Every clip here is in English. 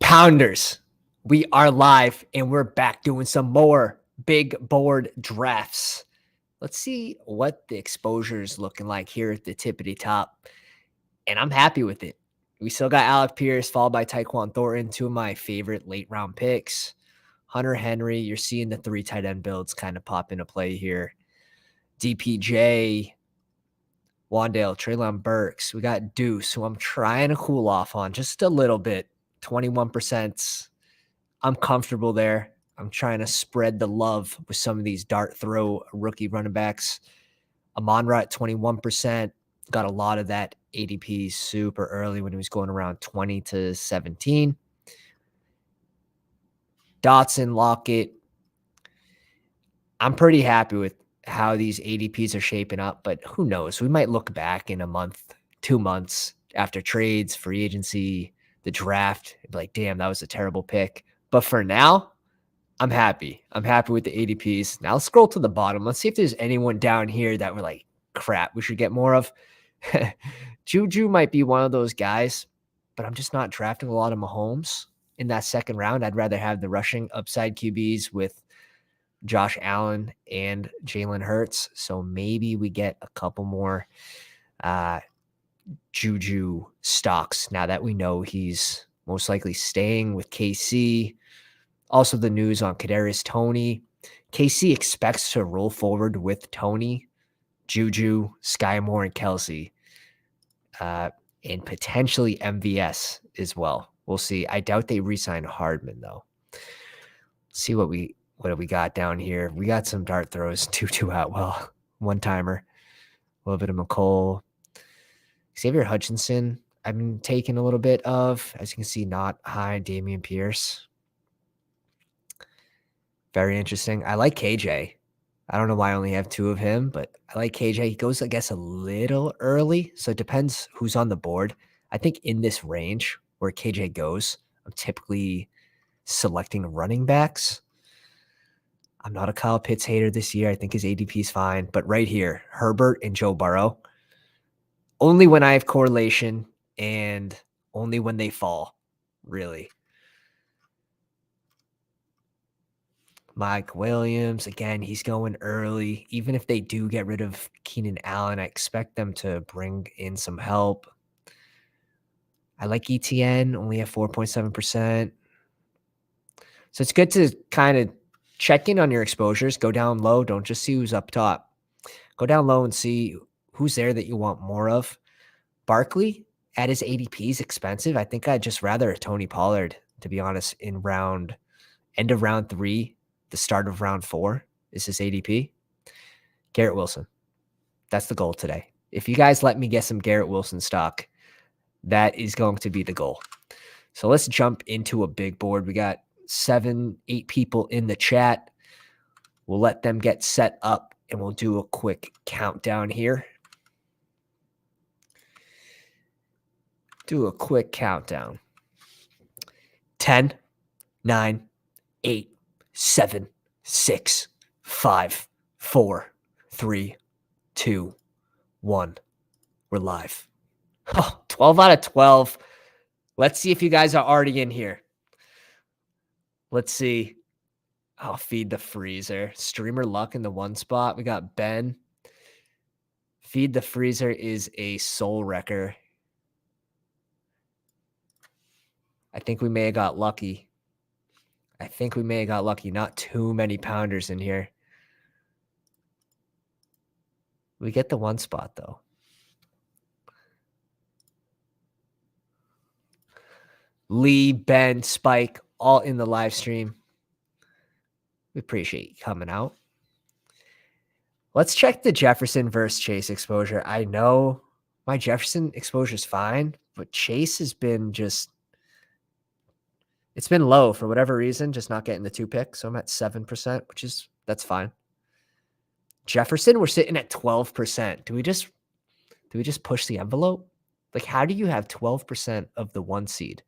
Pounders, we are live and we're back doing some more big board drafts. Let's see what the exposure is looking like here at the tippity top. And I'm happy with it. We still got Alec Pierce, followed by Tyquan Thornton, two of my favorite late round picks. Hunter Henry, you're seeing the 3 tight end builds kind of pop into play here. DPJ, Wandale, Treylon Burks. We got Deuce, who I'm trying to cool off on just a little bit. 21%. I'm comfortable there. I'm trying to spread the love with some of these dart throw rookie running backs. Amon-Ra at 21%. Got a lot of that ADP super early when he was going around 20 to 17. Dotson, Lockett. I'm pretty happy with how these ADPs are shaping up, but who knows? We might look back in a month, 2 months after trades, free agency, the draft, and be like, damn, that was a terrible pick. But for now, I'm happy. I'm happy with the ADPs. Now let's scroll to the bottom. Let's see if there's anyone down here that we're like, crap, we should get more of. Juju might be one of those guys, but I'm just not drafting a lot of Mahomes in that second round. I'd rather have the rushing upside QBs with Josh Allen and Jalen Hurts. So maybe we get a couple more Juju stocks now that we know he's most likely staying with KC. Also, the news on Kadarius Toney. KC expects to roll forward with Toney, Juju, Sky Moore, and Kelsey, and potentially MVS as well. We'll see. I doubt they re-sign Hardman though. See what do we got down here? We got some dart throws. Tutu Atwell, one timer, a little bit of McCole, Xavier Hutchinson. I've been taking a little bit of, as you can see, not high. Damian Pierce. Very interesting. I like KJ. I don't know why I only have 2 of him, but I like KJ. He goes, I guess, a little early. So it depends who's on the board. I think in this range where KJ goes, I'm typically selecting running backs. I'm not a Kyle Pitts hater this year. I think his ADP is fine. But right here, Herbert and Joe Burrow, only when I have correlation and only when they fall, really. Mike Williams, again, he's going early. Even if they do get rid of Keenan Allen, I expect them to bring in some help. I like ETN, only at 4.7%. So it's good to kind of check in on your exposures. Go down low. Don't just see who's up top. Go down low and see who's there that you want more of. Barkley at his ADP is expensive. I think I'd just rather Tony Pollard, to be honest, in end of round 3. The start of round 4 is his ADP. Garrett Wilson. That's the goal today. If you guys let me get some Garrett Wilson stock, that is going to be the goal. So let's jump into a big board. We got 7, 8 people in the chat. We'll let them get set up and we'll do a quick countdown here. Do a quick countdown. 10, 9, 8, 7, 6, 5, 4, 3, 2, 1. We're live. Oh, 12 out of 12. Let's see if you guys are already in here. Let's see. Oh, feed the freezer. Streamer Luck in the 1 spot. We got Ben. Feed the freezer is a soul wrecker. I think we may have got lucky. Not too many pounders in here. We get the 1 spot, though. Lee, Ben, Spike, all in the live stream. We appreciate you coming out. Let's check the Jefferson versus Chase exposure. I know my Jefferson exposure is fine, but Chase has been it's been low for whatever reason, just not getting the 2 picks. So I'm at 7%, that's fine. Jefferson, we're sitting at 12%. Do we just push the envelope? Like, how do you have 12% of the 1 seed?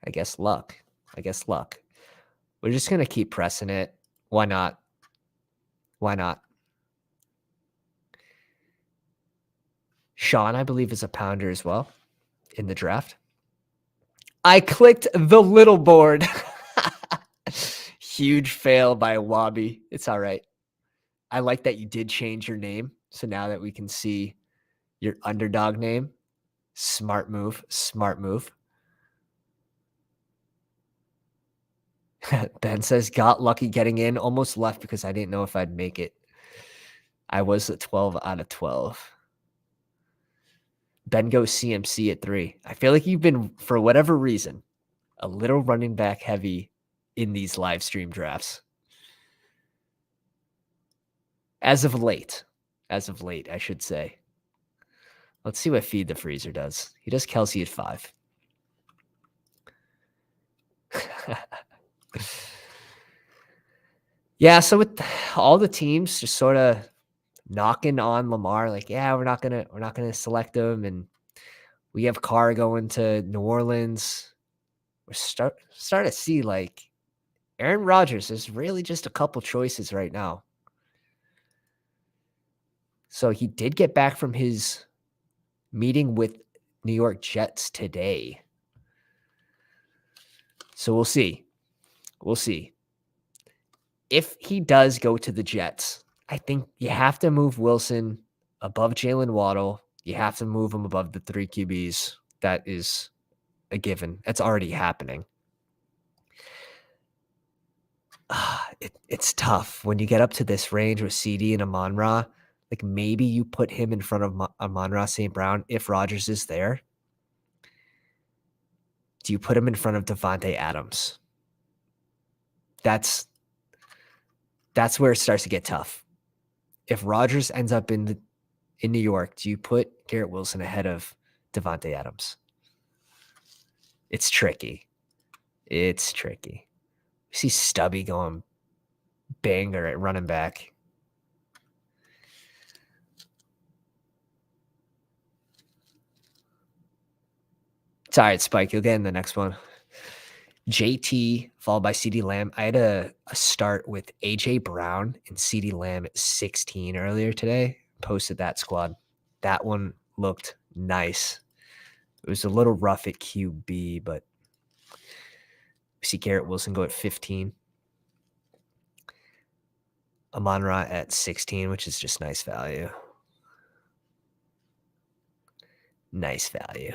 I guess luck. We're just going to keep pressing it. Why not? Sean, I believe, is a pounder as well in the draft. I clicked the little board. Huge fail by Wabi. It's all right. I like that you did change your name. So now that we can see your underdog name, smart move, smart move. Ben says, got lucky getting in, almost left because I didn't know if I'd make it. I was at 12 out of 12. Ben goes CMC at 3. I feel like you've been, for whatever reason, a little running back heavy in these live stream drafts. As of late, I should say. Let's see what Feed the Freezer does. He does Kelsey at 5. Yeah, so with all the teams just sort of knocking on Lamar, like, yeah, we're not gonna select him, and we have Carr going to New Orleans. We're starting to see like Aaron Rodgers is really just a couple choices right now. So he did get back from his meeting with New York Jets today. So we'll see. We'll see. If he does go to the Jets, I think you have to move Wilson above Jalen Waddle. You have to move him above the 3 QBs. That is a given. That's already happening. It's tough when you get up to this range with CD and Amon-Ra. Like maybe you put him in front of Amon-Ra St. Brown if Rodgers is there. Do you put him in front of Devontae Adams? That's where it starts to get tough. If Rodgers ends up in New York, do you put Garrett Wilson ahead of Devontae Adams? It's tricky. It's tricky. We see Stubby going banger at running back. It's all right, Spike. You'll get in the next one. JT followed by CeeDee Lamb. I had a start with AJ Brown and CeeDee Lamb at 16 earlier today. Posted that squad. That one looked nice. It was a little rough at QB, but we see Garrett Wilson go at 15. Amon-Ra at 16, which is just nice value. Nice value.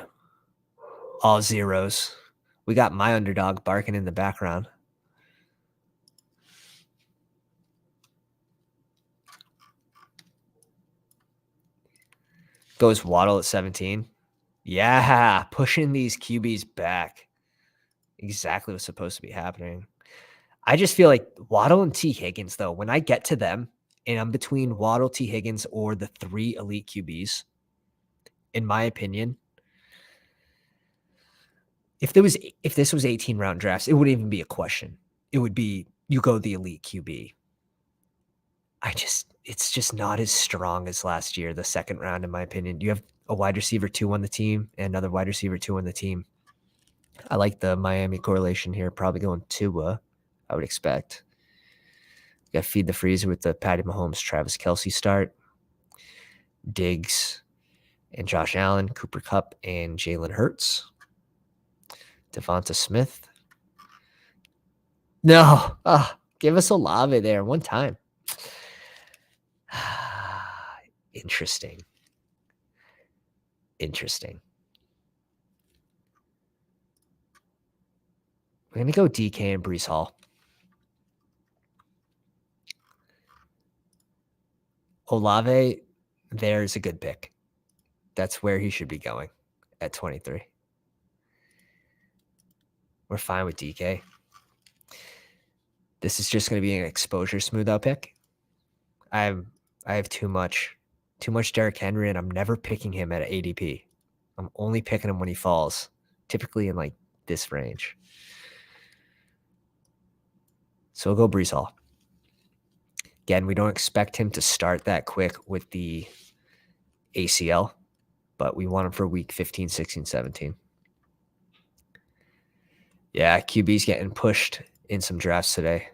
All zeros. We got my underdog barking in the background. Goes Waddle at 17. Yeah, pushing these QBs back. Exactly what's supposed to be happening. I just feel like Waddle and T. Higgins, though, when I get to them and I'm between Waddle, T. Higgins, or the 3 elite QBs, in my opinion, if this was 18 round drafts, it wouldn't even be a question. It would be you go the elite QB. It's just not as strong as last year, the second round, in my opinion. You have a wide receiver 2 on the team and another wide receiver 2 on the team. I like the Miami correlation here, probably going Tua, I would expect. Got to feed the freezer with the Patty Mahomes, Travis Kelce start. Diggs and Josh Allen, Cooper Kupp and Jalen Hurts. Devonta Smith. No. Give us Olave there one time. Interesting. We're going to go DK and Brees Hall. Olave, there's a good pick. That's where he should be going at 23. We're fine with DK. This is just going to be an exposure smooth out pick. I have too much Derrick Henry, and I'm never picking him at ADP. I'm only picking him when he falls, typically in like this range. So we'll go Brees Hall. Again, we don't expect him to start that quick with the ACL, but we want him for week 15, 16, 17. Yeah, QB's getting pushed in some drafts today,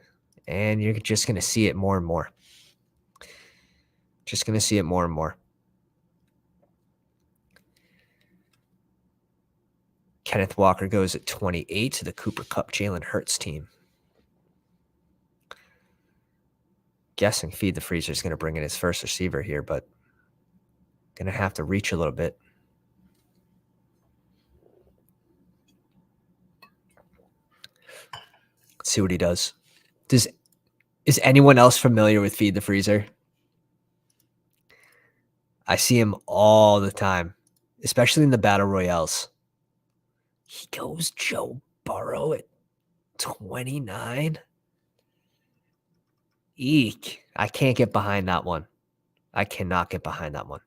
and you're just going to see it more and more. Kenneth Walker goes at 28 to the Cooper Kupp Jalen Hurts team. Guessing Feed the Freezer is going to bring in his first receiver here, but going to have to reach a little bit. Let's see what he does. Is anyone else familiar with Feed the Freezer? I see him all the time, especially in the Battle Royales. He goes Joe Burrow at 29. Eek. I can't get behind that one. I cannot get behind that one.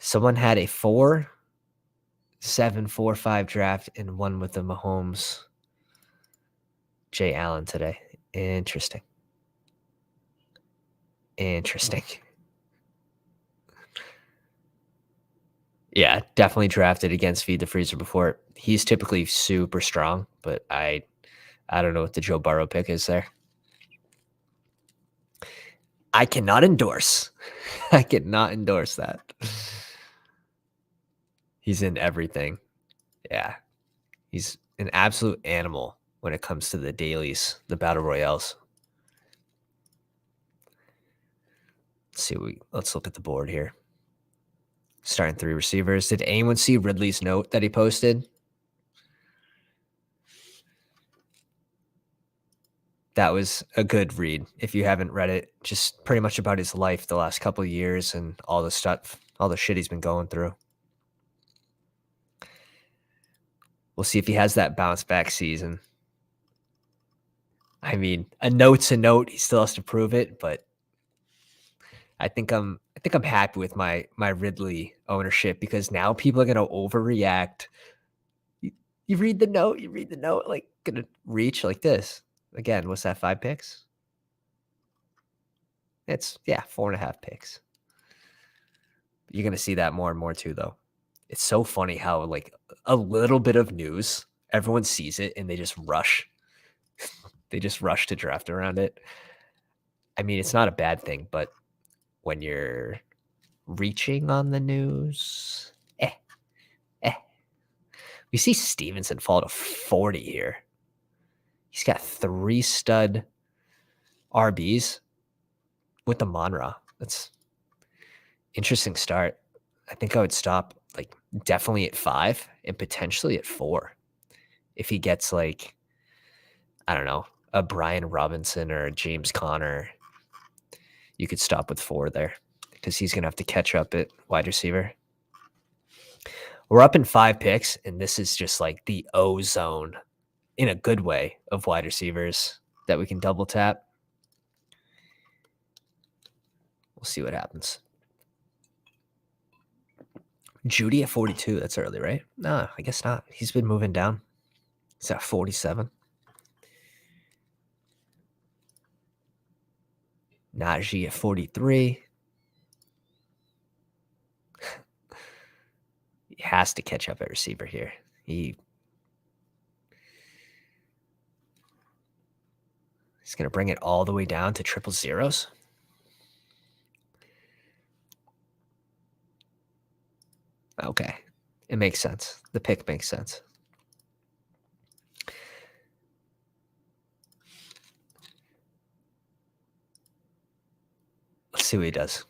Someone had a 4, 7, 4, 5 draft and one with the Mahomes Jay Allen today. Interesting. Yeah, definitely drafted against Feed the Freezer before. He's typically super strong, but I don't know what the Joe Burrow pick is there. I cannot endorse. I cannot endorse that. He's in everything. Yeah. He's an absolute animal when it comes to the dailies, the Battle Royales. Let's look at the board here. Starting 3 receivers. Did anyone see Ridley's note that he posted? That was a good read. If you haven't read it, just pretty much about his life the last couple of years and all the stuff, all the shit he's been going through. We'll see if he has that bounce back season. I mean, a note's a note. He still has to prove it, but I think I'm happy with my Ridley ownership because now people are gonna overreact. You read the note, like gonna reach like this. Again, what's that? 5 picks? It's 4.5 picks. You're gonna see that more and more too, though. It's so funny how like a little bit of news, everyone sees it and they just rush. They just rush to draft around it. I mean, it's not a bad thing, but when you're reaching on the news, we see Stevenson fall to 40 here. He's got 3 stud RBs with the Monra. That's interesting start. I think I would stop like definitely at 5 and potentially at 4. If he gets like, I don't know, a Brian Robinson or a James Conner, you could stop with 4 there because he's going to have to catch up at wide receiver. We're up in 5 picks, and this is just like the O zone in a good way of wide receivers that we can double tap. We'll see what happens. Judy at 42. That's early, right? No, I guess not. He's been moving down. He's at 47. Najee at 43. He has to catch up at receiver here. He's going to bring it all the way down to triple zeros. Okay. It makes sense. The pick makes sense. Let's see what he does.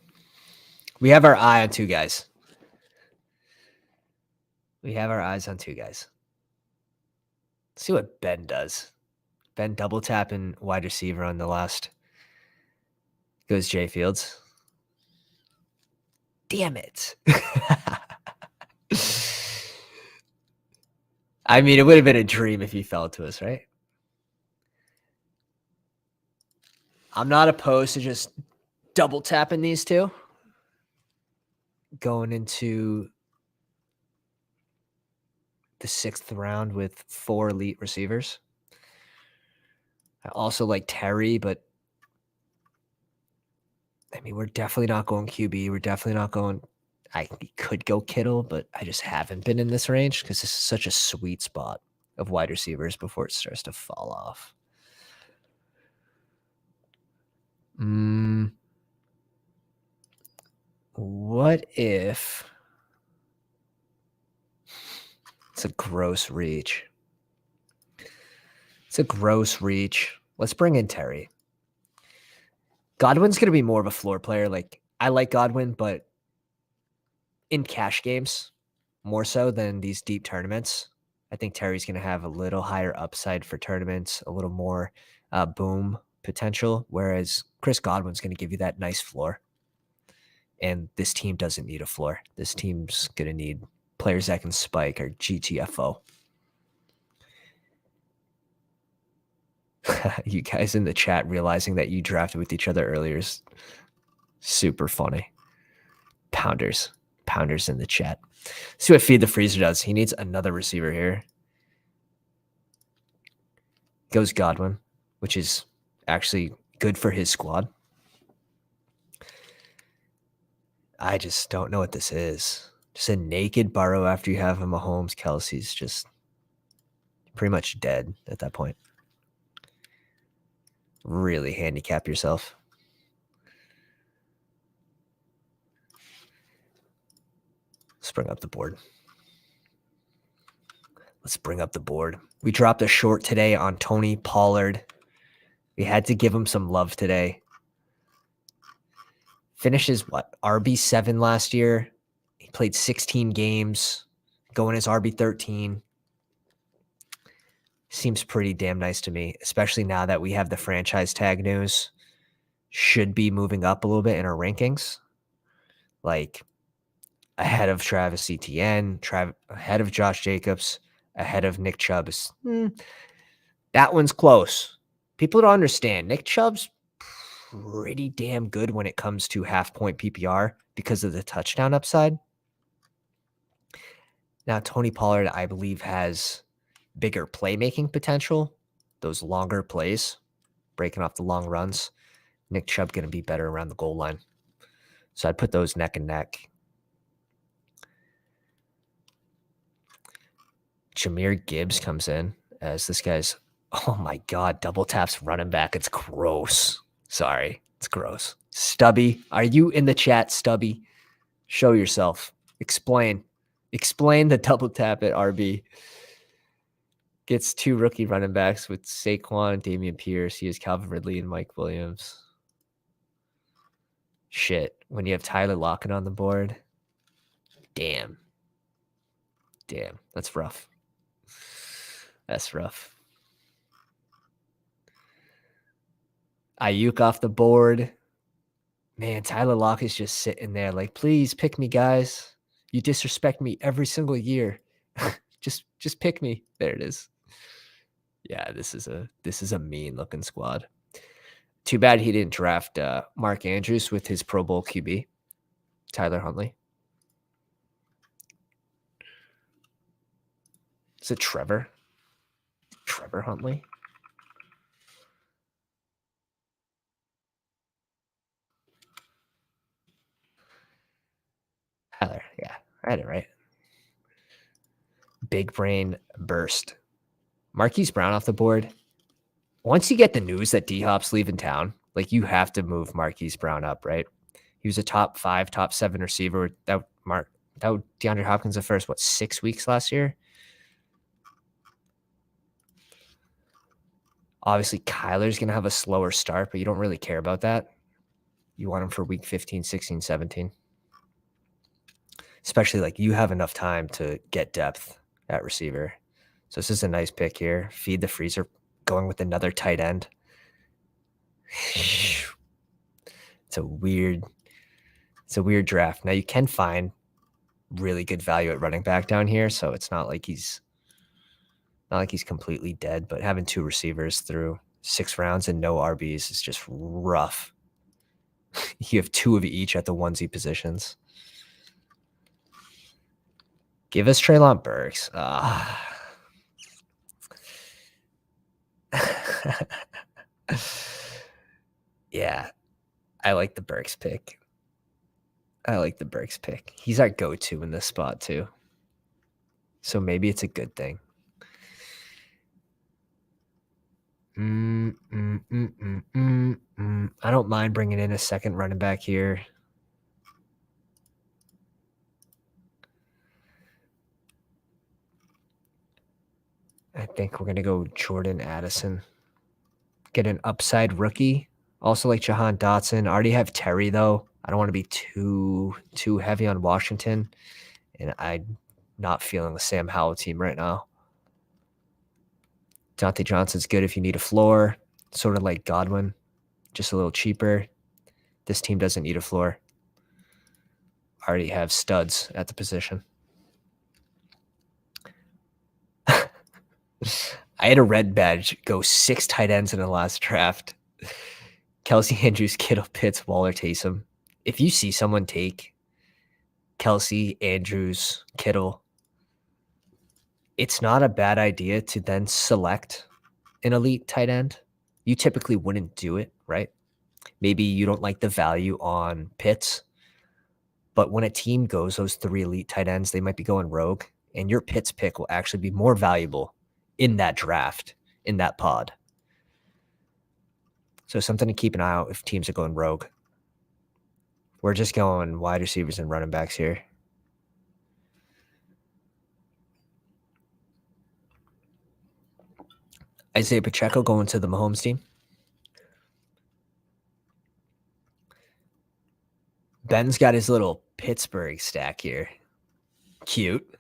We have our eye on 2 guys. Let's see what Ben does. Ben double tapping wide receiver on the last. Goes Jay Fields. Damn it. I mean, it would have been a dream if he fell to us, right? I'm not opposed to just double tapping these 2. Going into the 6th round with 4 elite receivers. I also like Terry, but I mean, we're definitely not going QB. We're definitely not going. I could go Kittle, but I just haven't been in this range because this is such a sweet spot of wide receivers before it starts to fall off. What if it's a gross reach? It's a gross reach. Let's bring in Terry. Godwin's going to be more of a floor player. Like, I like Godwin, but in cash games, more so than these deep tournaments. I think Terry's going to have a little higher upside for tournaments, a little more boom potential, whereas Chris Godwin's going to give you that nice floor. And this team doesn't need a floor. This team's going to need players that can spike or GTFO. You guys in the chat realizing that you drafted with each other earlier is super funny. Pounders in the chat. See what Feed the Freezer does. He needs another receiver here. Goes Godwin, which is actually good for his squad. I just don't know what this is. Just a naked Burrow after you have a Mahomes. Kelsey's just pretty much dead at that point. Really handicap yourself. Let's bring up the board. We dropped a short today on Tony Pollard. We had to give him some love today. Finishes what? RB7 last year. He played 16 games, going as RB13. Seems pretty damn nice to me, especially now that we have the franchise tag news. Should be moving up a little bit in our rankings. Like ahead of Travis Etienne, ahead of Josh Jacobs, ahead of Nick Chubb. That one's close. People don't understand. Nick Chubb's pretty damn good when it comes to half-point PPR because of the touchdown upside. Now, Tony Pollard, I believe, has bigger playmaking potential, those longer plays, breaking off the long runs. Nick Chubb going to be better around the goal line. So I'd put those neck and neck. Jahmyr Gibbs comes in as this guy's, oh my God, double taps running back. It's gross. Sorry, it's gross. Stubby, are you in the chat, Stubby? Show yourself. Explain the double tap at RB. Gets 2 rookie running backs with Saquon, Damian Pierce. He has Calvin Ridley and Mike Williams. Shit. When you have Tyler Lockett on the board. Damn. That's rough. Ayuk off the board. Man, Tyler Lockett's just sitting there like, please pick me, guys. You disrespect me every single year. just pick me. There it is. Yeah, this is a mean looking squad. Too bad he didn't draft Mark Andrews with his Pro Bowl QB, Tyler Huntley. Is it Trevor? Trevor Huntley? Tyler, yeah, I had it right. Big brain burst. Marquise Brown off the board. Once you get the news that D-Hop's leaving town, like you have to move Marquise Brown up, right? He was a top 5, top 7 receiver. That DeAndre Hopkins the first, 6 weeks last year? Obviously, Kyler's going to have a slower start, but you don't really care about that. You want him for week 15, 16, 17. Especially like you have enough time to get depth at receiver. So this is a nice pick here. Feed the freezer, going with another tight end. It's a weird draft. Now you can find really good value at running back down here, so it's not like he's completely dead, but having 2 receivers through 6 rounds and no RBs is just rough. You have 2 of each at the onesie positions. Give us Treylon Burks. Yeah, I like the Burks pick. He's our go-to in this spot too. So maybe it's a good thing. I don't mind bringing in a second running back here. I think we're gonna go Jordan Addison. Get an upside rookie. Also like Jahan Dotson. I already have Terry though. I don't want to be too heavy on Washington, and I'm not feeling the Sam Howell team right now. Dante Johnson's good if you need a floor, sort of like Godwin, just a little cheaper. This team doesn't need a floor. I already have studs at the position. I had a red badge go 6 tight ends in the last draft. Kelsey, Andrews, Kittle, Pitts, Waller, Taysom. If you see someone take Kelsey, Andrews, Kittle, it's not a bad idea to then select an elite tight end. You typically wouldn't do it, right? Maybe you don't like the value on Pitts, but when a team goes those 3 elite tight ends, they might be going rogue, and your Pitts pick will actually be more valuable in that draft, in that pod. So something to keep an eye out if teams are going rogue. We're just going wide receivers and running backs here. Isaiah Pacheco going to the Mahomes team. Ben's got his little Pittsburgh stack here. Cute.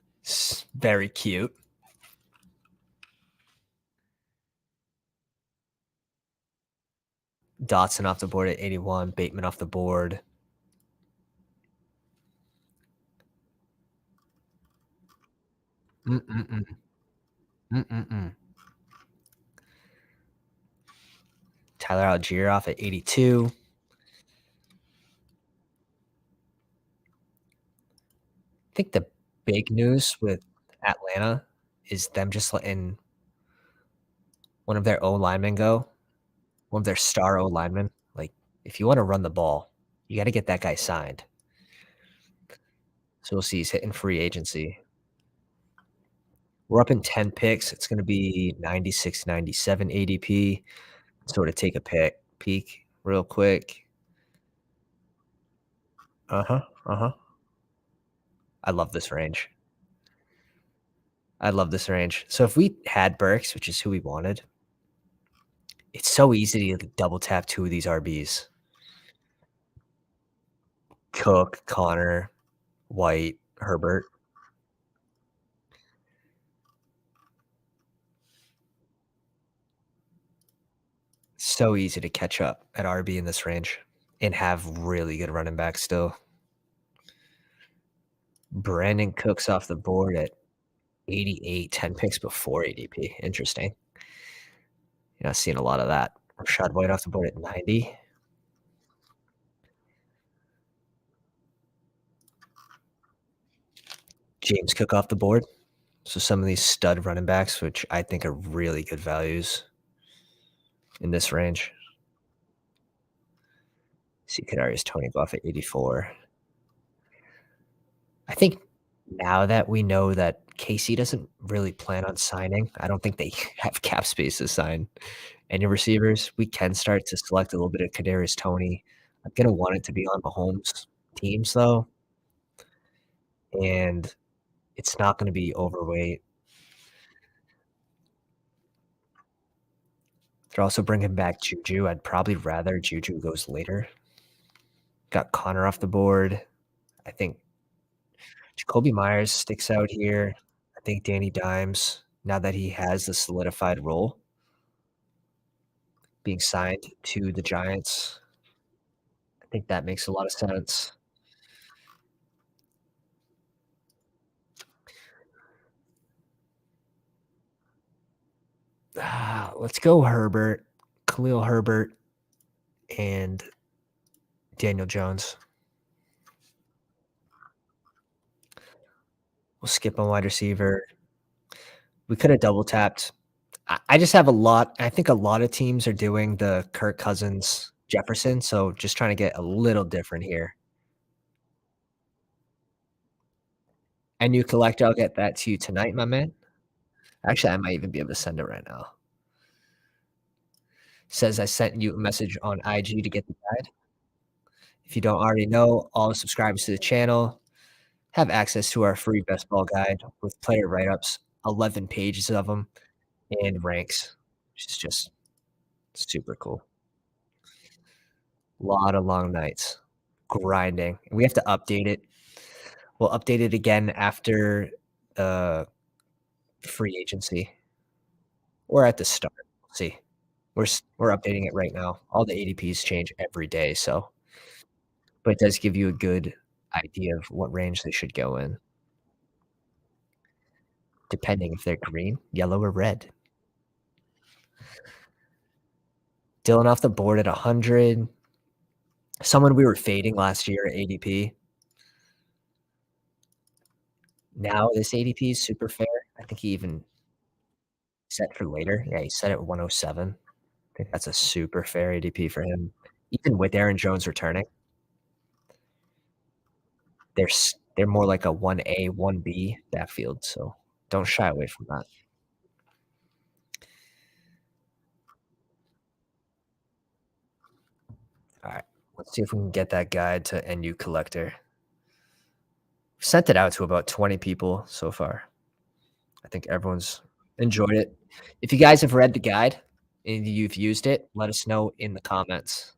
Very cute. Dotson off the board at 81. Bateman off the board. Mm-mm-mm. Mm-mm-mm. Tyler Algier off at 82. I think the big news with Atlanta is them just letting one of their O linemen go, one of their star O linemen. Like, if you want to run the ball, you got to get that guy signed. So we'll see. He's hitting free agency. We're up in 10 picks. It's going to be 96, 97 ADP. Sort of take a peek real quick. Uh-huh. Uh-huh. I love this range. I love this range. So if we had Burks, which is who we wanted, it's so easy to double tap 2 of these RBs. Cook, Connor, White, Herbert. So easy to catch up at RB in this range and have really good running backs still. Brandon Cooks off the board at 88, 10 picks before ADP. Interesting. You're not seeing a lot of that. Rashad White off the board at 90. James Cook off the board. So some of these stud running backs, which I think are really good values in this range. See Kadarius Toney go off at 84. I think now that we know that KC doesn't really plan on signing, I don't think they have cap space to sign any receivers. We can start to select a little bit of Kadarius Toney. I'm gonna want it to be on Mahomes teams though, and it's not gonna be overweight. They're also bringing back Juju. I'd probably rather Juju goes later. Got Connor off the board. I think Jacoby Myers sticks out here. I think Danny Dimes, now that he has the solidified role, being signed to the Giants, I think that makes a lot of sense. Let's go Herbert, Khalil Herbert, and Daniel Jones. We'll skip on wide receiver. We could have double tapped. I just have a lot. I think a lot of teams are doing the Kirk Cousins Jefferson, so just trying to get a little different here. And you collect, I'll get that to you tonight, my man. Actually, I might even be able to send it right now. Says I sent you a message on IG to get the guide. If you don't already know, all the subscribers to the channel have access to our free best ball guide with player write-ups, 11 pages of them. and ranks, which is just super cool. Lot of long nights, grinding. We have to update it. We'll update it again after, uh, free agency or at the start. We'll see. We're updating it right now. All the ADPs change every day, so but it does give you a good idea of what range they should go in, depending if they're green, yellow, or red. Dylan off the board at 100. Someone we were fading last year at ADP. Now this ADP is super fair. I think he even set for later. Yeah, he set it at 107. I think that's a super fair ADP for him. Even with Aaron Jones returning, they're more like a 1A, 1B backfield, so don't shy away from that. Alright, let's see if we can get that guide to NU Collector. Sent it out to about 20 people so far. I think everyone's enjoyed it. If you guys have read the guide and you've used it, let us know in the comments.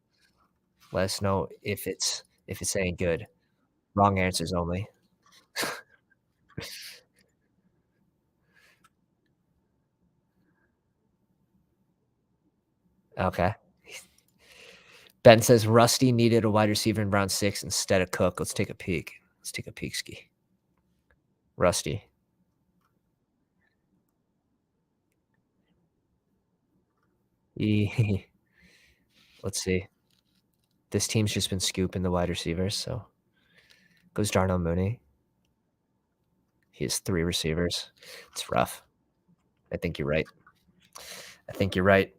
Let us know if it's any good. Wrong answers only. Okay. Ben says Rusty needed a wide receiver in round 6 instead of Cook. Let's take a peek. Let's take a peek ski. Rusty. E Let's see. This team's just been scooping the wide receivers, so goes Darnell Mooney. He has 3 receivers. It's rough. I think you're right. I think you're right.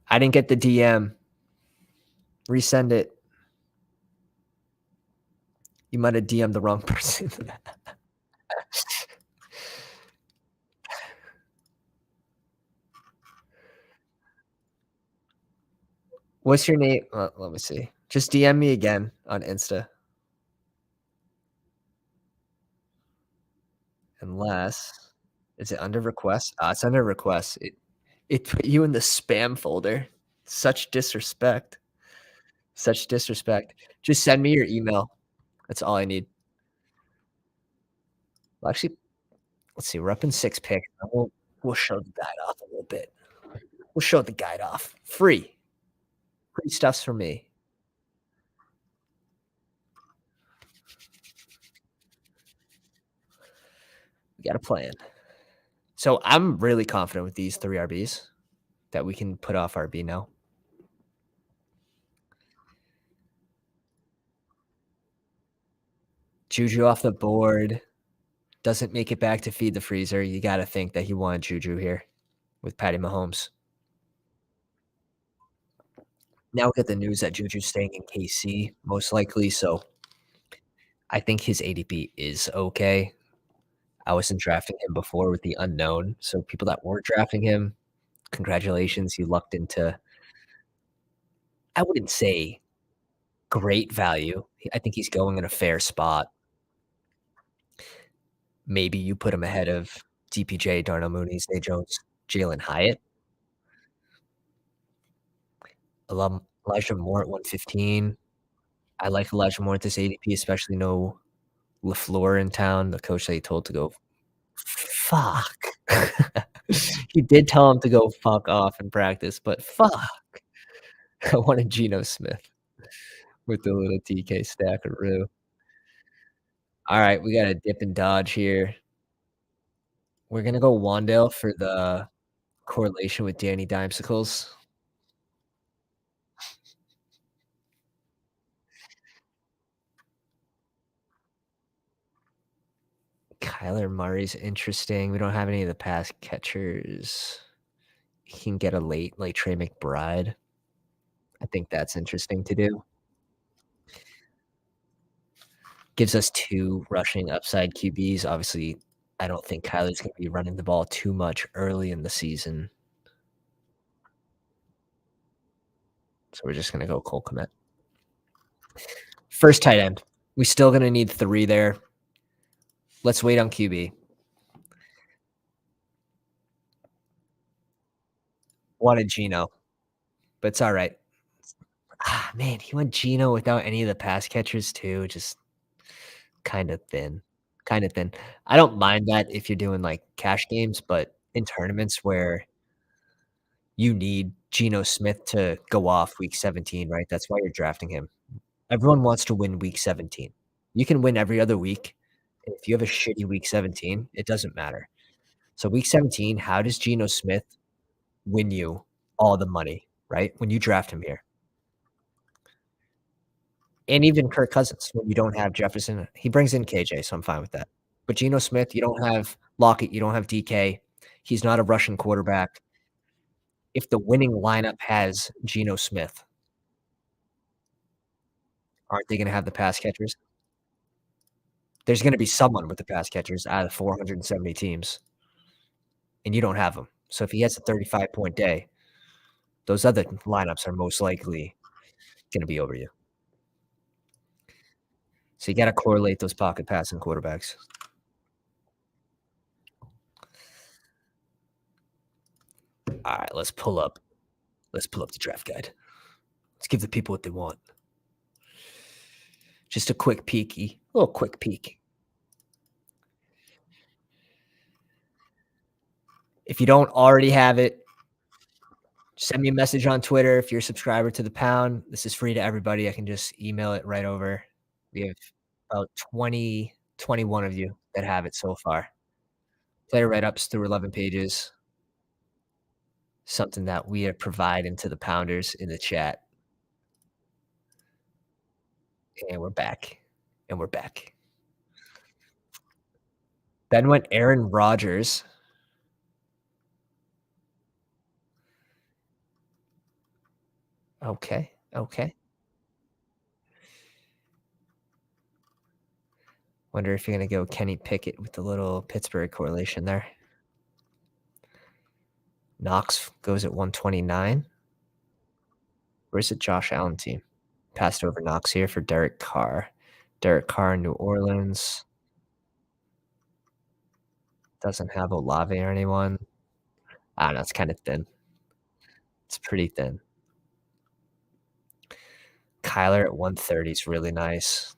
I didn't get the DM. Resend it. You might have DM'd the wrong person. What's your name? Let me see. Just DM me again on Insta. Unless is it under requests? It's under requests. It put you in the spam folder. Such disrespect. Such disrespect. Just send me your email. That's all I need. Well, actually, let's see. We're up in 6 picks. We'll show the guide off a little bit. We'll show the guide off. Free. Free stuff's for me. We got a plan. So I'm really confident with these 3 RBs that we can put off RB now. Juju off the board. Doesn't make it back to feed the freezer. You got to think that he wanted Juju here with Patty Mahomes. Now we get the news that Juju's staying in KC, most likely. So I think his ADP is okay. I wasn't drafting him before with the unknown. So people that were drafting him, congratulations. You lucked into, I wouldn't say great value. I think he's going in a fair spot. Maybe you put him ahead of DPJ, Darnell Mooney, Zay Jones, Jalen Hyatt. Elijah Moore at 115. I like Elijah Moore at this ADP, especially no LaFleur in town, the coach that he told to go fuck. He did tell him to go fuck off in practice, but fuck. I wanted Geno Smith with the little TK stackaroo. Alright, we got a dip and dodge here. We're gonna go Wandale for the correlation with Danny Dimesicles. Kyler Murray's interesting. We don't have any of the pass catchers. He can get a late, like Trey McBride. I think that's interesting to do. Gives us 2 rushing upside QBs. Obviously, I don't think Kyler's gonna be running the ball too much early in the season. So we're just gonna go Cole Kmet. First tight end. We still gonna need 3 there. Let's wait on QB. Wanted Geno, but it's alright. Man, he went Geno without any of the pass catchers too, just kinda thin. I don't mind that if you're doing, like, cash games, but in tournaments where you need Geno Smith to go off week 17, right? That's why you're drafting him. Everyone wants to win week 17. You can win every other week. If you have a shitty week 17, it doesn't matter. So week 17, how does Geno Smith win you all the money, right? When you draft him here. And even Kirk Cousins, when you don't have Jefferson, he brings in KJ, so I'm fine with that. But Geno Smith, you don't have Lockett, you don't have DK. He's not a Russian quarterback. If the winning lineup has Geno Smith, aren't they gonna have the pass catchers? There's gonna be someone with the pass catchers out of 470 teams, and you don't have them. So if he has a 35-point day, those other lineups are most likely gonna be over you. So you gotta correlate those pocket passing quarterbacks. Alright, let's pull up the draft guide. Let's give the people what they want. Just a quick peeky, little quick peek. If you don't already have it, send me a message on Twitter if you're a subscriber to the Pound. This is free to everybody. I can just email it right over. We have about 20, 21 of you that have it so far. Player write-ups through 11 pages, something that we are providing to the Pounders in the chat. And we're back. And we're back. Then went Aaron Rodgers. Okay, okay. Wonder if you're gonna go Kenny Pickett with the little Pittsburgh correlation there. Knox goes at 129. Where's the Josh Allen team? Passed over Knox here for Derek Carr. Derek Carr in New Orleans. Doesn't have Olave or anyone. I don't know, it's kinda thin. It's pretty thin. Kyler at 130 is really nice.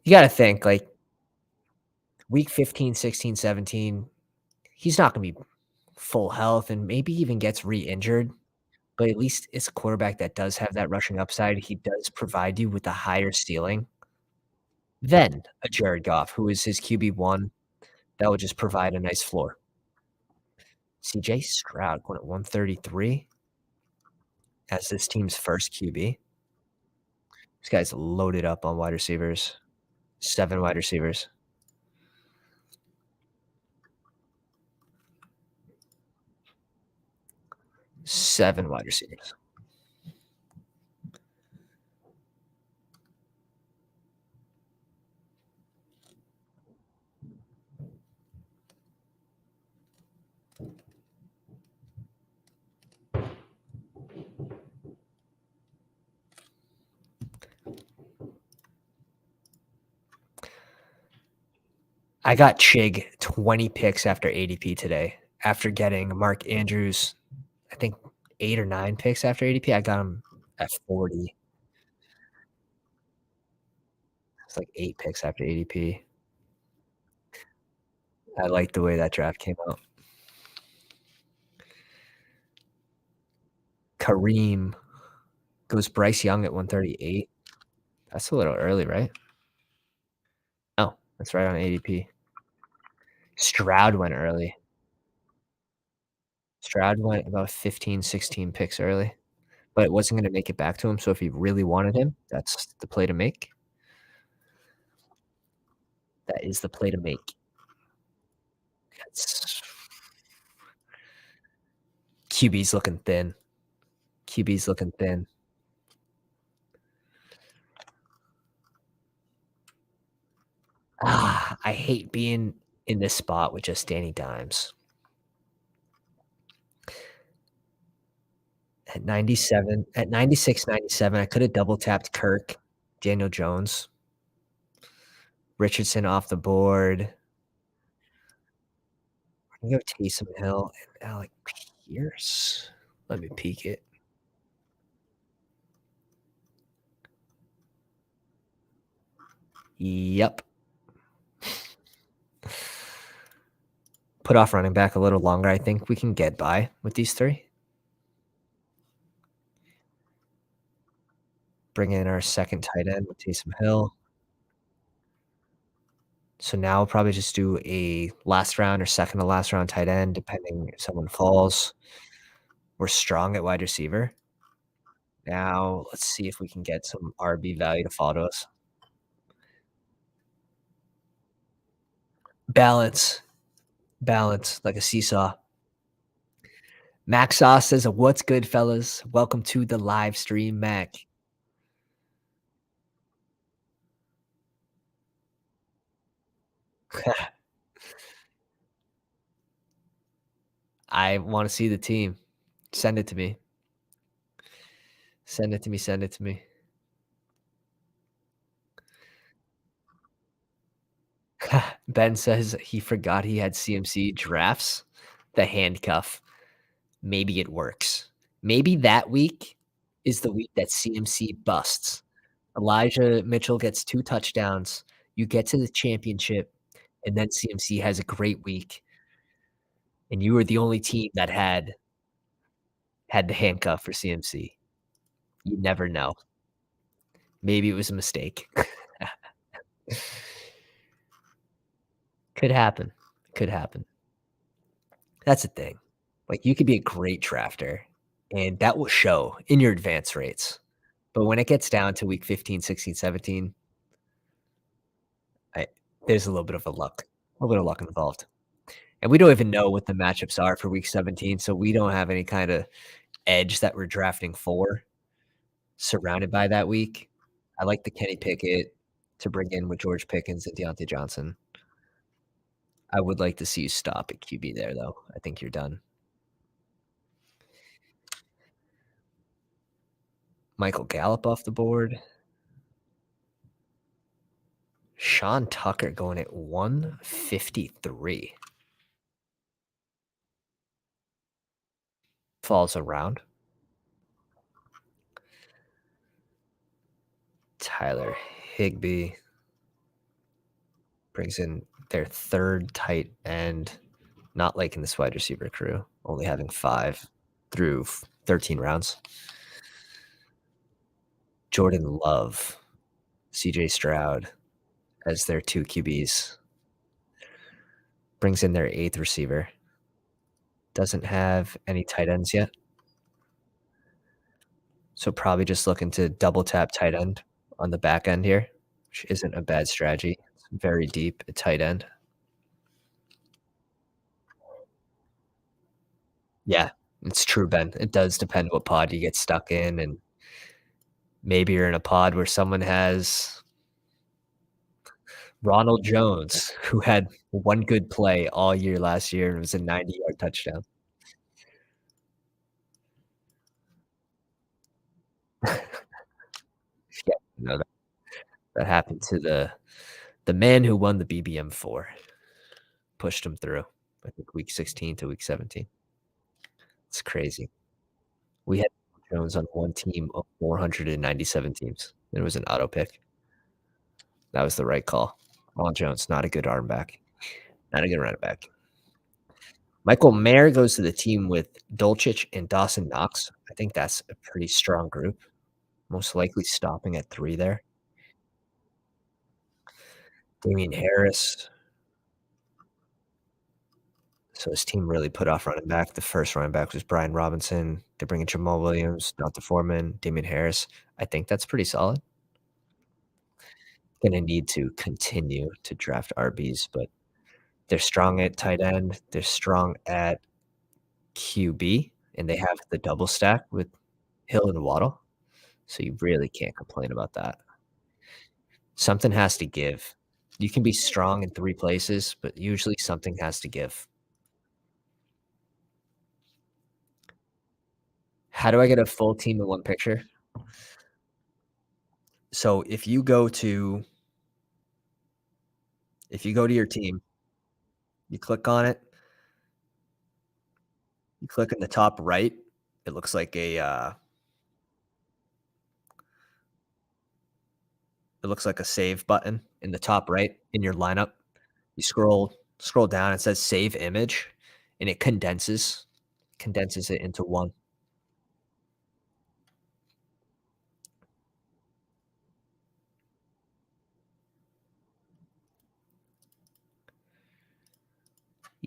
You gotta think, like, week 15, 16, 17, he's not gonna be full health and maybe even gets re-injured, but at least it's a quarterback that does have that rushing upside. He does provide you with a higher ceiling than a Jared Goff, who is his QB1 that would just provide a nice floor. CJ Stroud going at 133 as this team's first QB. This guy's loaded up on wide receivers. 7 wide receivers. 7 wide receivers. I got Chig 20 picks after ADP today. After getting Mark Andrews, I think 8 or 9 picks after ADP, I got him at 40. It's like 8 picks after ADP. I like the way that draft came out. Kareem goes Bryce Young at 138. That's a little early, right? Oh, that's right on ADP. Stroud went early. Stroud went about 15, 16 picks early, but it wasn't gonna make it back to him, so if you really wanted him, that's the play to make. That is the play to make. That's QB's looking thin. QB's looking thin. I hate being in this spot with just Danny Dimes. At 96, 97, I could have double tapped Kirk, Daniel Jones, Richardson off the board. I'm gonna go Taysom Hill and Alec Pierce. Let me peek it. Yep. Put off running back a little longer. I think we can get by with these 3. Bring in our second tight end with Taysom Hill. So now we'll probably just do a last round or second to last round tight end, depending if someone falls. We're strong at wide receiver. Now let's see if we can get some RB value to fall to us. Balance. Balance, like a seesaw. Mac Sauce says, "What's good, fellas? Welcome to the live stream, Mac." I wanna see the team. Send it to me. Send it to me, send it to me. Ben says he forgot he had CMC drafts. The handcuff. Maybe it works. Maybe that week is the week that CMC busts. Elijah Mitchell gets 2 touchdowns, you get to the championship, and then CMC has a great week, and you were the only team that had the handcuff for CMC. You never know. Maybe it was a mistake. Could happen. Could happen. That's the thing. Like, you could be a great drafter, and that will show in your advance rates. But when it gets down to week 15, 16, 17, I there's a little bit of luck involved. And we don't even know what the matchups are for week 17, so we don't have any kinda edge that we're drafting for, surrounded by that week. I like the Kenny Pickett to bring in with George Pickens and Deontay Johnson. I would like to see you stop at QB there, though. I think you're done. Michael Gallup off the board. Sean Tucker going at 153. Falls around. Tyler Higbee brings in their 3rd tight end. Not liking this wide receiver crew, only having 5 through 13 rounds. Jordan Love, CJ Stroud as their 2 QBs. Brings in their 8th receiver. Doesn't have any tight ends yet. So probably just looking to double tap tight end on the back end here, which isn't a bad strategy. It's very deep at tight end. Yeah, it's true, Ben. It does depend what pod you get stuck in, and maybe you're in a pod where someone has Ronald Jones, who had 1 good play all year last year, and it was a 90-yard touchdown. Yeah, no, that happened to the man who won the BBM4. Pushed him through, I think week 16 to week 17. It's crazy. We had Jones on 1 team of 497 teams. It was an auto pick. That was the right call. Ronald Jones, not a good arm back. Not a good running back. Michael Mayer goes to the team with Dulcich and Dawson Knox. I think that's a pretty strong group. Most likely stopping at 3 there. Damian Harris. So his team really put off running back. The first running back was Brian Robinson. They're bringing Jamal Williams, Donta Foreman, Damian Harris. I think that's pretty solid. Gonna need to continue to draft RBs, but they're strong at tight end. They're strong at QB, and they have the double stack with Hill and Waddle. So you really can't complain about that. Something has to give. You can be strong in 3 places, but usually something has to give. How do I get a full team in one picture? So if you go to your team, you click on it, you click in the top right, it looks like it looks like a save button in the top right in your lineup. You scroll down, it says save image, and it condenses it into one.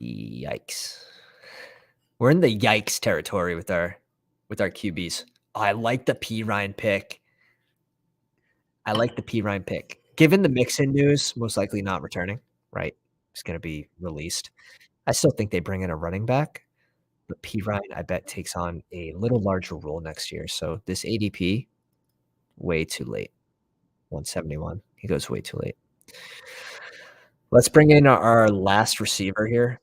Yikes. We're in the yikes territory with our QBs. I like the P Ryan pick. I like the P Ryan pick. Given the Mixon news, most likely not returning, right? It's gonna be released. I still think they bring in a running back, but P Ryan, I bet, takes on a little larger role next year. So this ADP, way too late. 171. He goes way too late. Let's bring in our last receiver here.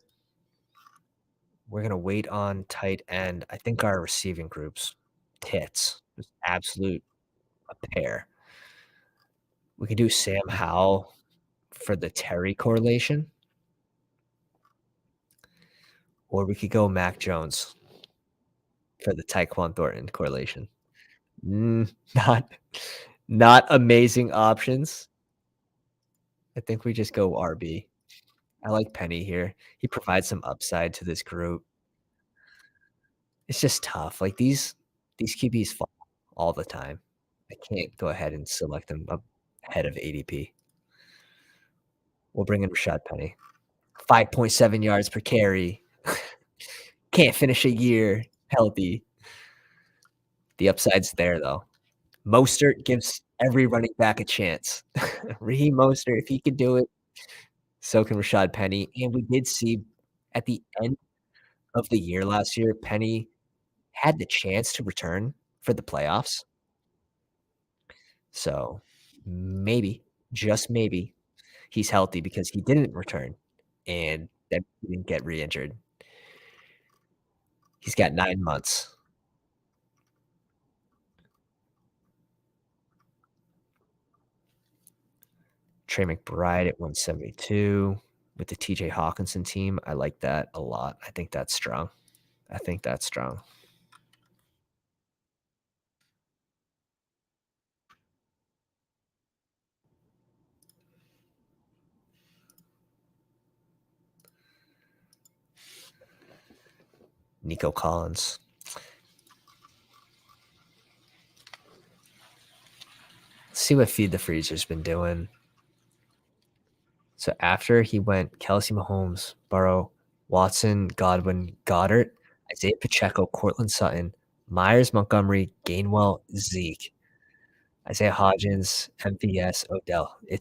We're gonna wait on tight end. I think our receiving groups tits, just absolute a pair. We could do Sam Howell for the Terry correlation, or we could go Mac Jones for the Tyquan Thornton correlation. Mm, not amazing options. I think we just go RB. I like Penny here. He provides some upside to this group. It's just tough. Like these QBs fall all the time. I can't go ahead and select them up ahead of ADP. We'll bring in Rashad Penny. 5.7 yards per carry. Can't finish a year healthy. The upside's there though. Mostert gives every running back a chance. Raheem Mostert, if he could do it, so can Rashad Penny. And we did see at the end of the year last year, Penny had the chance to return for the playoffs. So maybe, just maybe, he's healthy because he didn't return and that he didn't get re-injured. He's got 9 months. Trey McBride at 172 with the TJ Hawkinson team. I like that a lot. I think that's strong. I think that's strong. Nico Collins. Let's see what Feed the Freezer's been doing. So after he went Kelsey Mahomes, Burrow, Watson, Godwin, Goddard, Isaiah Pacheco, Cortland Sutton, Myers, Montgomery, Gainwell, Zeke, Isaiah Hodgins, MVS, Odell. I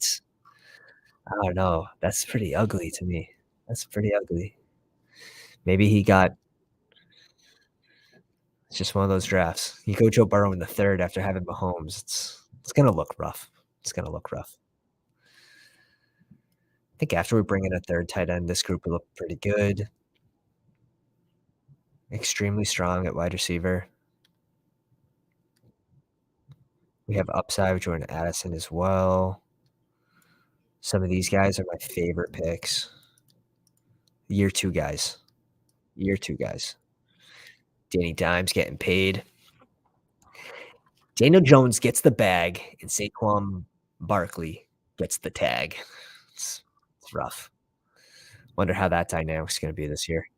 don't know. That's pretty ugly to me. That's pretty ugly. Maybe he got it's just one of those drafts. You go Joe Burrow in the third after having Mahomes. It's gonna look rough. It's gonna look rough. I think after we bring in a third tight end, this group will look pretty good. Extremely strong at wide receiver. We have upside with Jordan Addison as well. Some of these guys are my favorite picks. Year two guys. Year two guys. Danny Dimes getting paid. Daniel Jones gets the bag, and Saquon Barkley gets the tag. It's rough. Wonder how that dynamic's gonna be this year.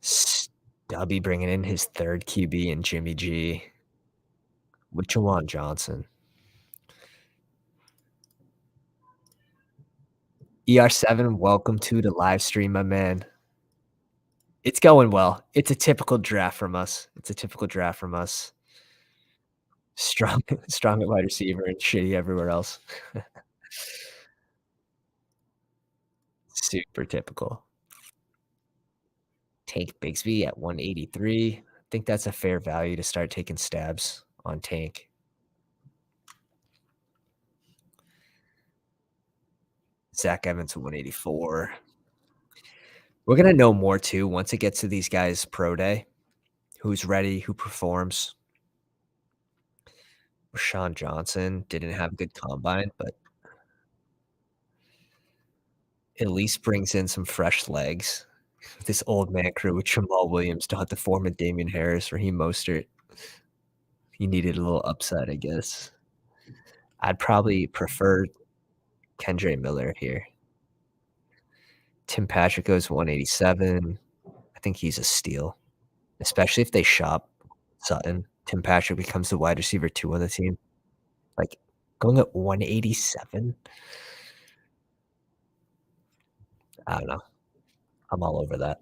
Stubby bringing in his third QB and Jimmy G. What you want, Johnson? ER7, welcome to the live stream, my man. It's going well. It's a typical draft from us. It's a typical draft from us. Strong, strong at wide receiver and shitty everywhere else. Super typical. Tank Bigsby at 183. I think that's a fair value to start taking stabs on Tank. Zach Evans at 184. We're gonna know more too once it gets to these guys' pro day. Who's ready, who performs. Rashawn Johnson didn't have a good combine, but at least brings in some fresh legs. This old man crew with Jamal Williams, Donta Foreman, Damian Harris, Raheem Mostert. He needed a little upside, I guess. I'd probably prefer Kendre Miller here. Tim Patrick goes 187. I think he's a steal, especially if they shop Sutton. Tim Patrick becomes the wide receiver 2 on the team. Like, going at 187? I don't know. I'm all over that.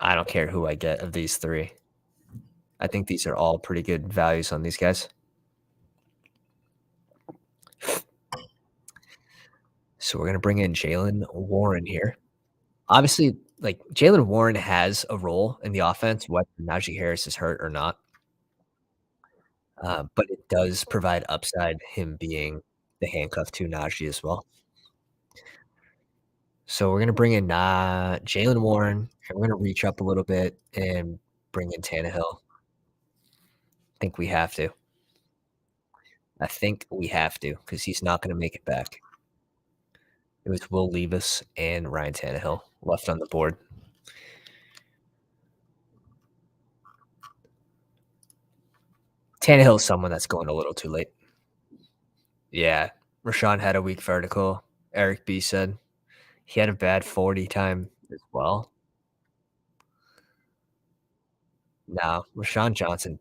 I don't care who I get of these 3. I think these are all pretty good values on these guys. So we're gonna bring in Jalen Warren here. Obviously, like, Jalen Warren has a role in the offense, whether Najee Harris is hurt or not, but it does provide upside, him being the handcuff to Najee as well. So we're gonna bring in, Jalen Warren, and we're gonna reach up a little bit and bring in Tannehill. I think we have to. I think we have to because he's not gonna make it back. It was Will Levis and Ryan Tannehill left on the board. Tannehill's someone that's going a little too late. Yeah. Rashawn had a weak vertical, Eric B said. He had a bad 40 time as well. No, Rashawn Johnson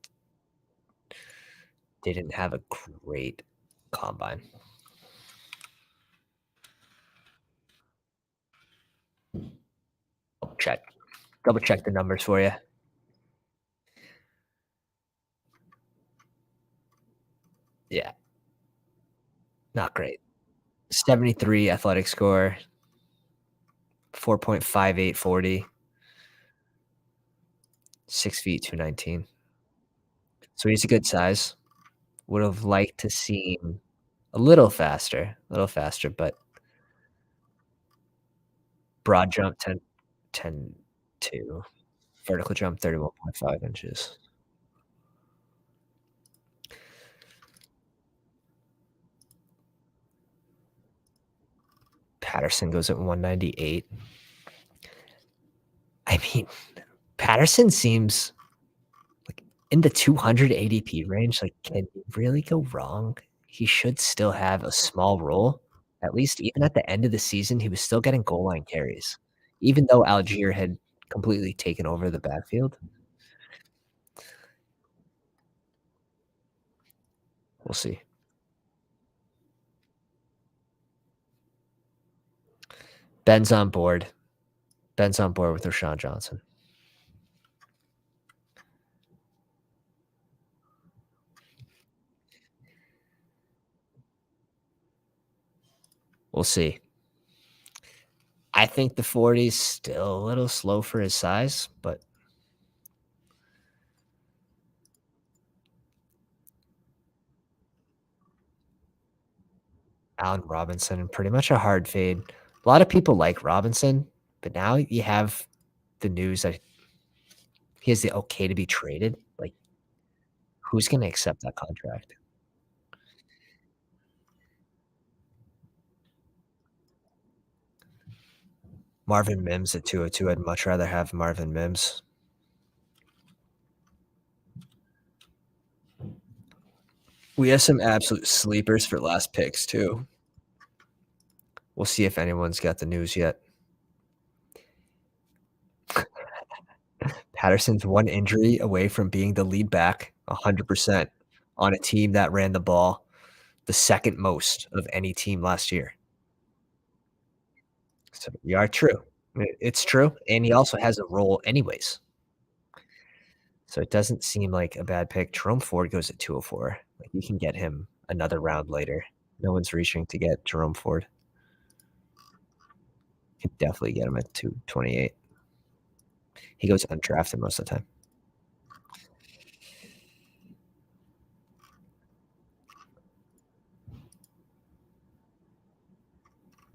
didn't have a great combine. Double check. Double check the numbers for you. Yeah, not great. 73 athletic score, 4.58 40, 6 feet 219. So he's a good size. Would have liked to see him a little faster, but broad jump 10 2, vertical jump 31.5 inches. Patterson goes at 198. I mean, Patterson seems like in the 200 ADP range. Like, can you really go wrong? He should still have a small role. At least even at the end of the season, he was still getting goal line carries, even though Algier had completely taken over the backfield. We'll see. Ben's on board. Ben's on board with Rashawn Johnson. We'll see. I think the 40 is still a little slow for his size, but Allen Robinson, pretty much a hard fade. A lot of people like Robinson, but now you have the news that he has the okay to be traded. Like, who's gonna accept that contract? Marvin Mims at 202. I'd much rather have Marvin Mims. We have some absolute sleepers for last picks too. We'll see if anyone's got the news yet. Patterson's one injury away from being the lead back 100% on a team that ran the ball the second most of any team last year. So you are true. It's true, and he also has a role anyways. So it doesn't seem like a bad pick. Jerome Ford goes at 204. Like, you can get him another round later. No one's reaching to get Jerome Ford. You can definitely get him at 228. He goes undrafted most of the time.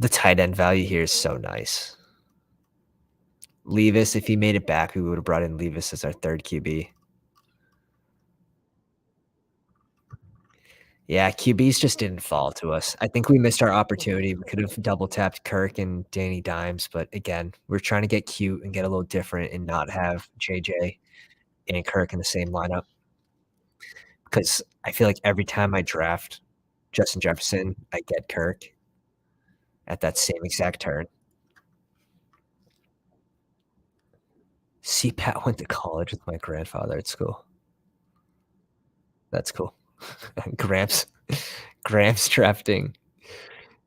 The tight end value here is so nice. Levis, if he made it back, we would have brought in Levis as our 3rd QB. Yeah, QBs just didn't fall to us. I think we missed our opportunity. We could have double tapped Kirk and Danny Dimes, but again, we're trying to get cute and get a little different and not have JJ and Kirk in the same lineup. Because I feel like every time I draft Justin Jefferson, I get Kirk at that same exact turn. CPAT went to college with my grandfather at school. That's cool. Gramps Gramps drafting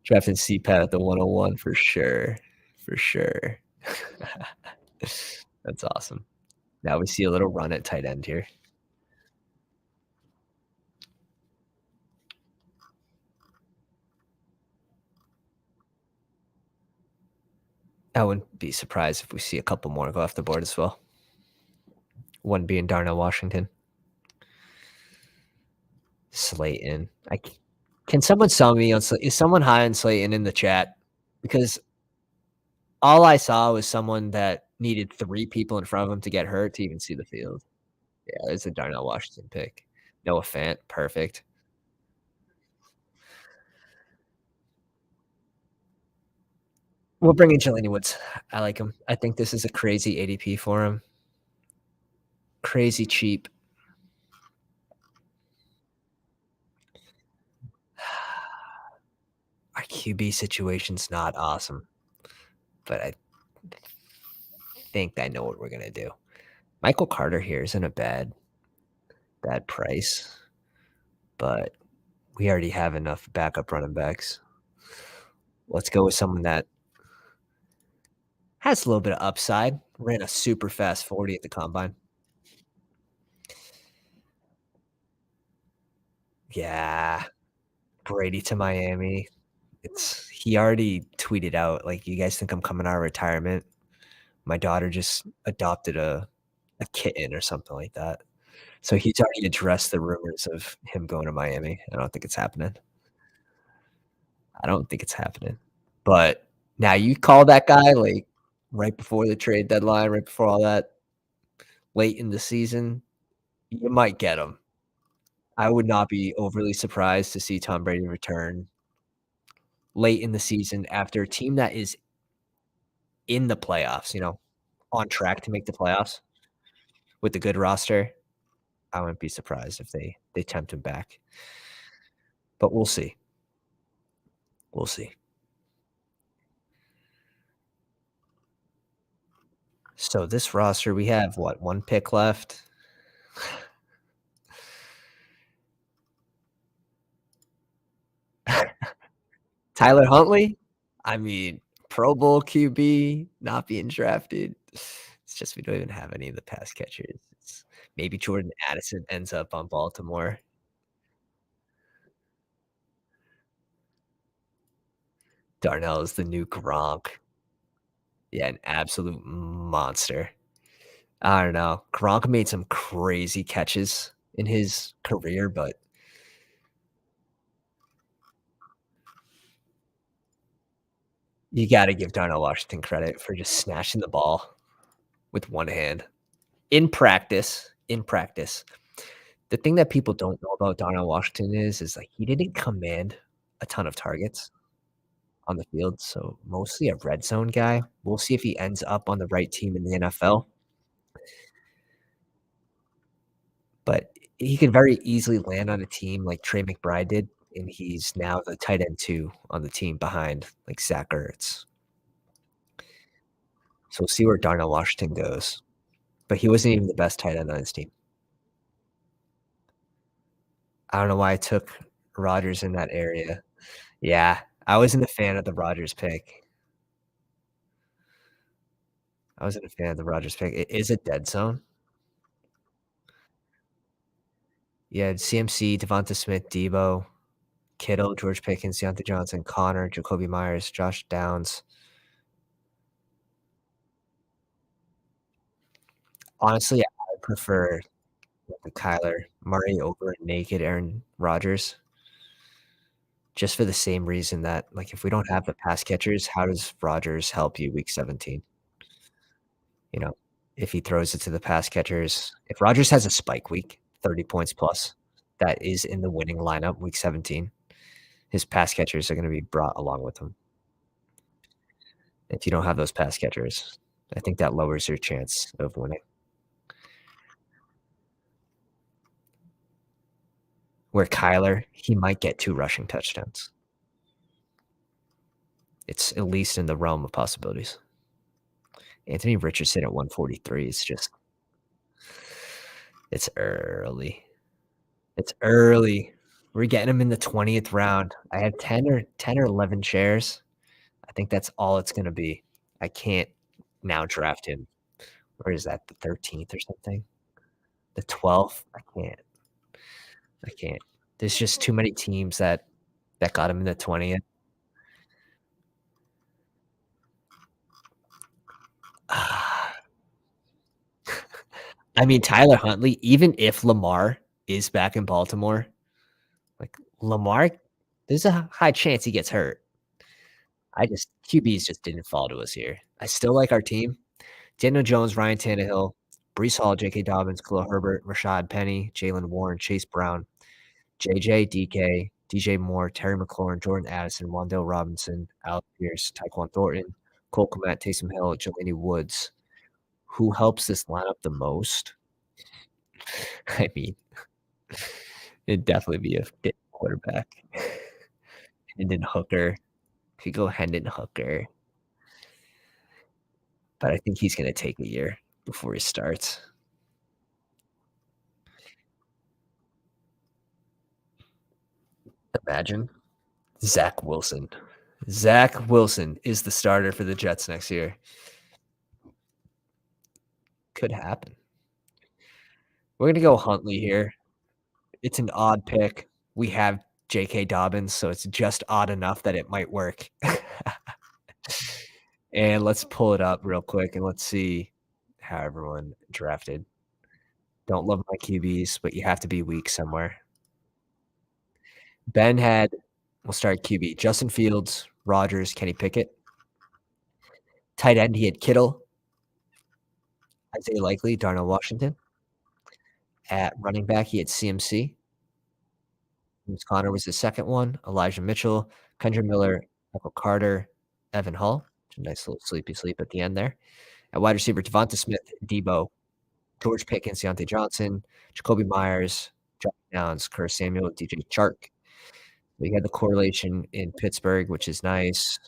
CPAT at the 101 for sure, for sure. That's awesome. Now we see a little run at tight end here. I wouldn't be surprised if we see a couple more go off the board as well. One being Darnell Washington. Slayton. Can someone sell me on Slayton? Is someone high on Slayton in the chat? Because all I saw was someone that needed 3 people in front of him to get hurt to even see the field. Yeah, there's a Darnell Washington pick. Noah Fant, perfect. We'll bring in Jelani Woods. I like him. I think this is a crazy ADP for him. Crazy cheap. Our QB situation's not awesome, but I think I know what we're gonna do. Michael Carter here isn't a bad price, but we already have enough backup running backs. Let's go with someone that has a little bit of upside. Ran a super fast 40 at the combine. Yeah, Brady to Miami. He already tweeted out, like, "You guys think I'm coming out of retirement? My daughter just adopted a kitten," or something like that. So he's already addressed the rumors of him going to Miami. I don't think it's happening. I don't think it's happening. But now you call that guy, like, right before the trade deadline, right before all that, late in the season, you might get him. I would not be overly surprised to see Tom Brady return late in the season after a team that is in the playoffs, on track to make the playoffs with a good roster. I wouldn't be surprised if they tempt him back, but we'll see. We'll see. So this roster, we have what, 1 pick left? Tyler Huntley? I mean, Pro Bowl QB, not being drafted. It's just we don't even have any of the pass catchers. Maybe Jordan Addison ends up on Baltimore. Darnell is the new Gronk. Yeah, an absolute monster. I don't know. Gronk made some crazy catches in his career, but you gotta give Darnell Washington credit for just snatching the ball with one hand. In practice. The thing that people don't know about Darnell Washington is, like, he didn't command a ton of targets on the field, so mostly a red zone guy. We'll see if he ends up on the right team in the NFL, but he could very easily land on a team like Trey McBride did, and he's now the tight end 2 on the team behind, like, Zach Ertz. So we'll see where Darnell Washington goes, but he wasn't even the best tight end on his team. I don't know why I took Rodgers in that area. Yeah, I wasn't a fan of the Rodgers pick. I wasn't a fan of the Rodgers pick. It is a dead zone. Yeah, CMC, Devonta Smith, Debo, Kittle, George Pickens, Deontay Johnson, Connor, Jacoby Myers, Josh Downs. Honestly, I prefer the Kyler Murray over naked Aaron Rodgers. just for the same reason that, like, if we don't have the pass catchers, how does Rodgers help you week 17? You know, if he throws it to the pass catchers, if Rodgers has a spike week, 30 points plus, that is in the winning lineup week 17, his pass catchers are gonna be brought along with him. If you don't have those pass catchers, I think that lowers your chance of winning. Where Kyler, he might get 2 rushing touchdowns. It's at least in the realm of possibilities. Anthony Richardson at 143 is just it's early. It's early. We're getting him in the 20th round. I had 10 or 11 shares. I think that's all it's gonna be. I can't now draft him. Where is that? The 13th or something? The 12th? I can't. There's just too many teams that got him in the 20th. I mean, Tyler Huntley, even if Lamar is back in Baltimore, like, Lamar, there's a high chance he gets hurt. QBs just didn't fall to us here. I still like our team. Daniel Jones, Ryan Tannehill, Breece Hall, J.K. Dobbins, Khalil Herbert, Rashad Penny, Jalen Warren, Chase Brown, J.J., DK, DJ Moore, Terry McLaurin, Jordan Addison, Wan'Dale Robinson, Alec Pierce, Tyquan Thornton, Cole Kmet, Taysom Hill, Jelani Woods. Who helps this lineup the most? I mean, it'd definitely be a fit quarterback. Hendon Hooker. Could go Hendon Hooker, but I think he's gonna take a year before he starts. Imagine Zach Wilson. Zach Wilson is the starter for the Jets next year. Could happen. We're gonna go Huntley here. It's an odd pick. We have J.K. Dobbins, so it's just odd enough that it might work. And let's pull it up real quick and let's see how everyone drafted. Don't love my QBs, but you have to be weak somewhere. Ben had we'll start QB, Justin Fields, Rodgers, Kenny Pickett. Tight end, he had Kittle, Isaiah Likely, Darnell Washington. At running back, he had CMC. James Conner was the second one, Elijah Mitchell, Kendra Miller, Michael Carter, Evan Hull. A nice little sleepy sleep at the end there. At wide receiver, Devonta Smith, Debo, George Pickens, Deontay Johnson, Jacoby Myers, Josh Downs, Curtis Samuel, DJ Chark. We had the correlation in Pittsburgh, which is nice.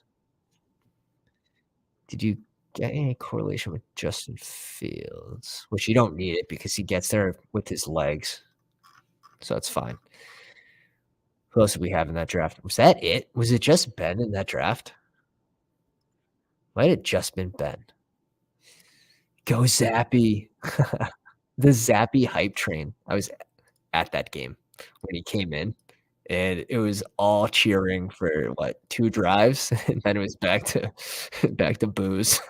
Did you get any correlation with Justin Fields? Which you don't need it because he gets there with his legs. So that's fine. Who else did we have in that draft? Was that it? Was it just Ben in that draft? Might have just been Ben. Go Zappy. The Zappy hype train. I was at that game when he came in, and it was all cheering for, what, 2 drives? And then it was back to back to booze.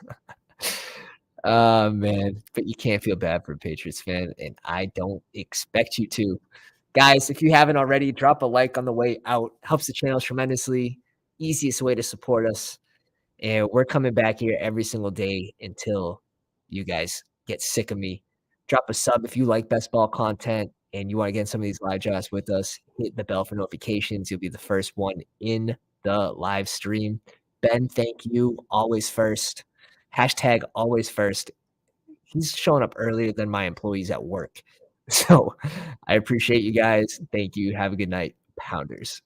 Oh, man, but you can't feel bad for a Patriots fan, and I don't expect you to. Guys, if you haven't already, drop a like on the way out. Helps the channel tremendously. Easiest way to support us. And we're coming back here every single day until you guys get sick of me. Drop a sub if you like best ball content and you want to get in some of these live drafts with us. Hit the bell for notifications. You'll be the first one in the live stream. Ben, thank you. Always first. Hashtag always first. He's showing up earlier than my employees at work. So I appreciate you guys. Thank you. Have a good night, Pounders.